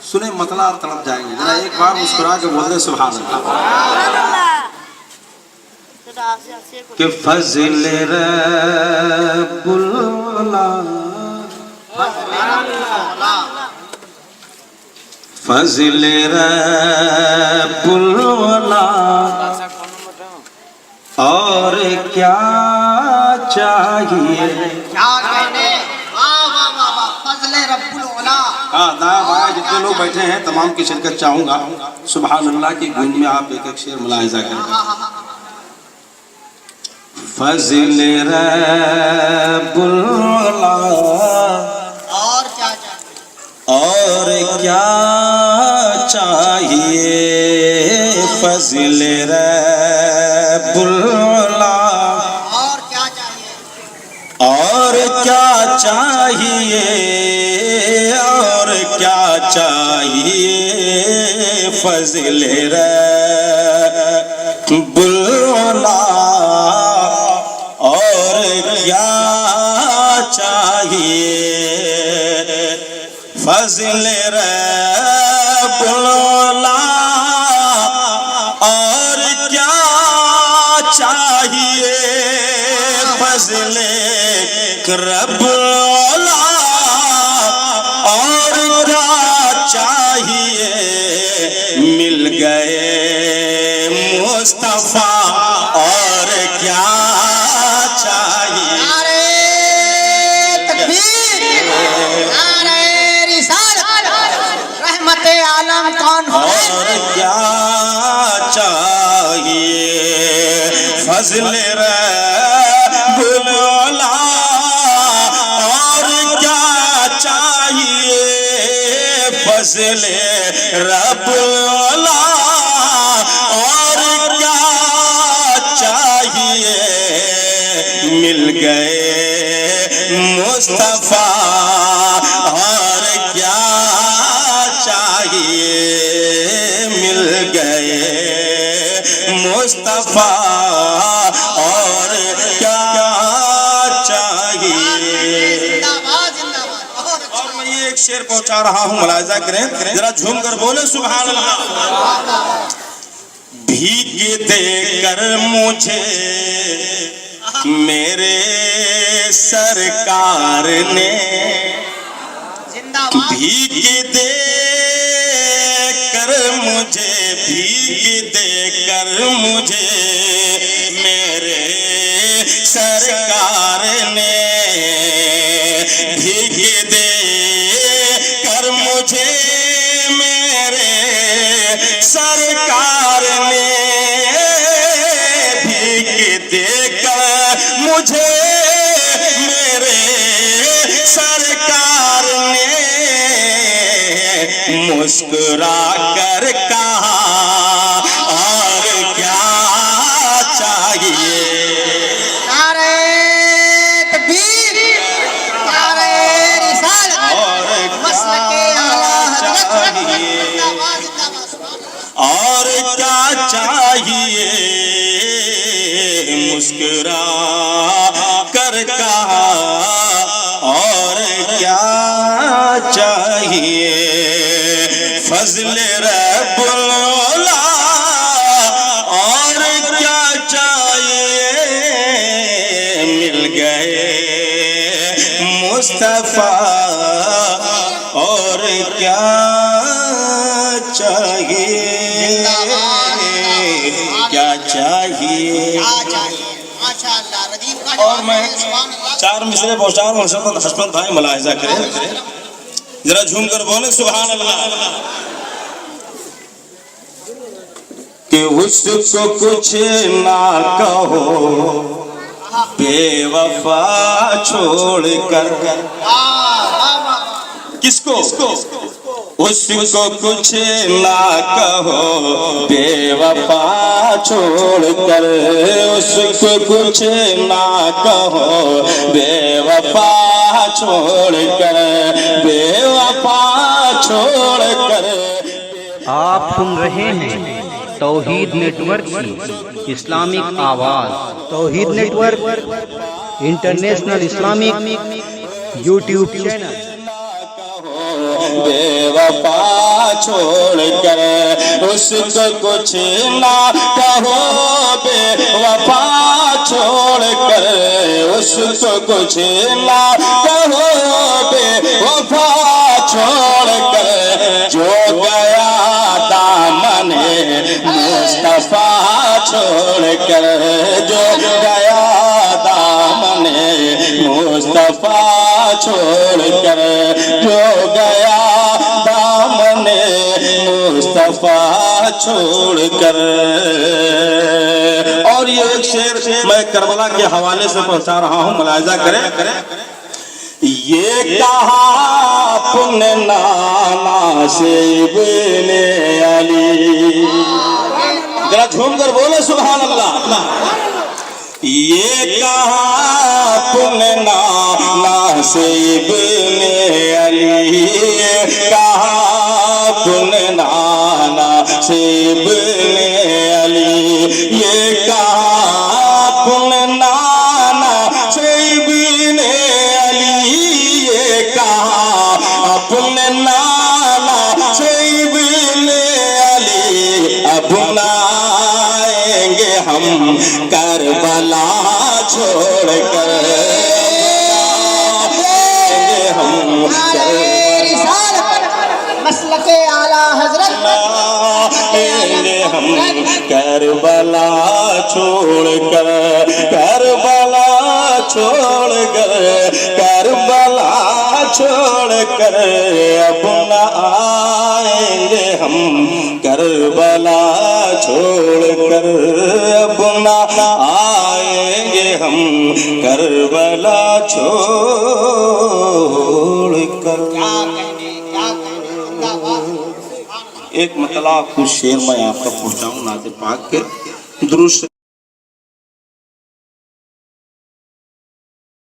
सुने मतला तड़प जाएंगे जरा एक बार मुस्कुरा के बोल दे सुभान अल्लाह कि फज़ल रब्बुल अला फज़ल रब्बुल अला और क्या चाहिए दाया बाया जितने लोग बैठे हैं तमाम की शिरकत चाहूंगा सुभान अल्लाह की गूंज में आप एक एक शेर मुलाहिजा करें फज़ल रब्बुल अला और क्या चाहिए फज़ल रब्बुल अला और क्या चाहिए और क्या चाहिए फज़ल रब्बुल अला और क्या चाहिए फज़ल रब्बुल अला और क्या चाहिए फज़ल रब्बुल अला और क्या चाहिए मिल गए मुस्तफा और क्या चाहिए नारे तकबीर नारे रिसालत रहमत आलम कौन हो और क्या चाहिए फज़ल रब्बुल अला और क्या चाहिए फज़ल रब्बुल अला और क्या चाहिए मिल गए मुस्तफा और क्या चाहिए मिल गए मुस्तफा और क्या चाहिए। और मैं ये एक शेर पहुंचा रहा हूं मुलाहिजा करें जरा झूम कर बोले सुभान अल्लाह भीख देकर मुझे मेरे सरकार ने भीख देकर मुझे भीख देकर मुझे मेरे सरकार ने भीख देकर मुझे मेरे सरकार ने भीख देकर मुझे मेरे सरकार ने मुस्कुरा कर कहा और क्या चाहिए नारे तकबीर नारे रिसालत और मसलके आला हज़रत और क्या चाहिए मुस्कुरा कर कहा और क्या चाहिए फज़ल रब्बुल अला और क्या चाहिए मिल गए मुस्तफा और क्या चाहिए क्या चाहिए। और मैं चार मिसरे पहुंचा रहा हूँ हसमत भाई मुलाहिजा करें जरा झूम कर बोले सुभान अल्लाह कि उसको कुछ ना कहो बेवफा छोड़ कर किसको उसको कुछ ना कहो बेवफा छोड़ कर उसको कुछ ना कहो बेवफा छोड़ कर बेवफा छोड़ कर। आप सुन रहे हैं توحید نیٹ ورک کی اسلامک آواز Tauheed network international Islamic YouTube channel بے وفا چھوڑ کر اس کو کچھ نہ کہو بے وفا چھوڑ کر اس کو کچھ نہ کہو بے وفا چھوڑ کر جو گیا دامن مصطفیٰ چھوڑ کر جو گیا دامن مصطفیٰ چھوڑ کر جو گیا دامن مصطفیٰ چھوڑ کر. اور یہ ایک شعر میں کربلا کے حوالے سے پہنچا رہا ہوں، ملاحظہ کریں. یہ کہا اپنے نانا سے ابن علی، ذرا جھوم کر بولے سبحان اللہ. یہ کہا اپنے نانا سے ابن علی، کہا اپنے نانا سے ابن علی، یہ کہا اپنے نانا سے ابن علی، یہ کہا اپنے نانا سے ابن علی. اب نائیں گے ہم کربلا چھوڑ کر، ہم مسلک اعلیٰ حضرت ہم کربلا چھوڑ کر، کربلا چھوڑ کر، کربلا چھوڑ کر اب نہ آئیں گے ہم کربلا چھوڑ کر، اب نہ آئیں گے ہم کربلا چھوڑ کر. ایک مطلع کچھ شعر میں آپ تک پہنچاؤں نعت پاک کے درود